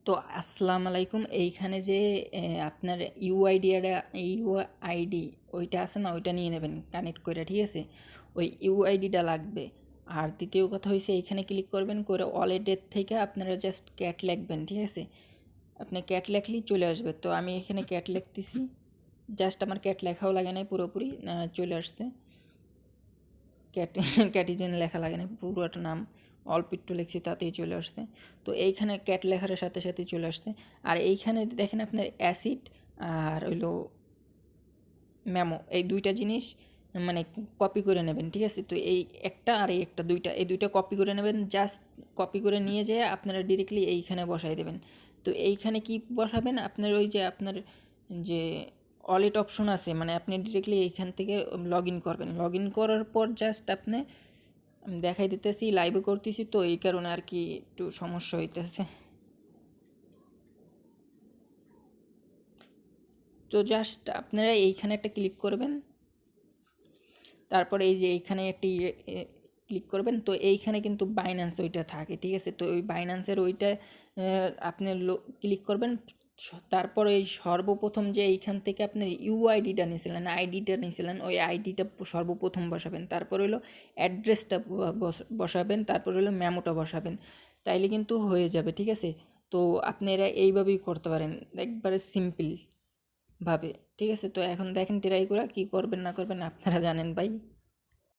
তো আসসালামু আলাইকুম। এইখানে যে আপনার ইউআইডি ওইটা আছে না, ওইটা নিয়ে নেবেন কানেক্ট করে, ঠিক আছে? ওই ইউআইডিটা লাগবে। আর দ্বিতীয় কথা হয়েছে, এইখানে ক্লিক করবেন, করে ওয়ালেটের থেকে আপনারা জাস্ট ক্যাট লিখবেন, ঠিক আছে? আপনি ক্যাট লেখলেই চলে আসবে। তো আমি এখানে ক্যাট লিখতেছি, জাস্ট আমার ক্যাট লেখাও লাগে নাই, পুরোপুরি চলে আসছে। ক্যাটিজেন লেখা লাগে না, পুরোটা নাম অল্প একটু লিখছি, তাতেই চলে আসছে। তো এইখানে ক্যাট লেখার সাথে সাথে চলে আসছে। আর এইখানে দেখেন আপনার অ্যাসিড আর হইলো মেমো, এই দুইটা জিনিস মানে কপি করে নেবেন, ঠিক আছে? তো এই একটা আর এই একটা, এই দুইটা কপি করে নেবেন। জাস্ট কপি করে নিয়ে যেয়ে আপনারা ডিরেক্টলি এইখানে বসাই দেবেন। তো এইখানে কি বসাবেন, আপনার ওই যে আপনার যে ওয়ালেট অপশন আছে, মানে আপনি ডিরেক্টলি এইখান থেকে লগ ইন করবেন। লগ ইন করার পর জাস্ট আপনি, আমি দেখাই দিতেছি, লাইভে করতেছি তো এই কারণে আর কি একটু সমস্যা হইতেছে। তো জাস্ট আপনারা এইখানে একটা ক্লিক করবেন, তারপরে এই যে এইখানে একটি ক্লিক করবেন। তো এইখানে কিন্তু বাইন্যান্স ওইটা থাকে, ঠিক আছে? তো ওই বাইন্যান্সের ওইটা আপনি ক্লিক করবেন। তারপরে এই সর্বপ্রথম যে এইখান থেকে আপনার ইউআইডিটা নিয়েছিলেন, আইডিটা নিয়েছিলেন, ওই আইডিটা সর্বপ্রথম বসাবেন। তারপর হলো অ্যাড্রেসটা বসাবেন, তারপর হলো মেমোটা বসাবেন। তাইলে কিন্তু হয়ে যাবে, ঠিক আছে? তো আপনারা এইভাবেই করতে পারেন, একবারে সিম্পল ভাবে, ঠিক আছে? তো এখন দেখেন ট্রাই করে, কী করবেন না করবেন আপনারা জানেন ভাই।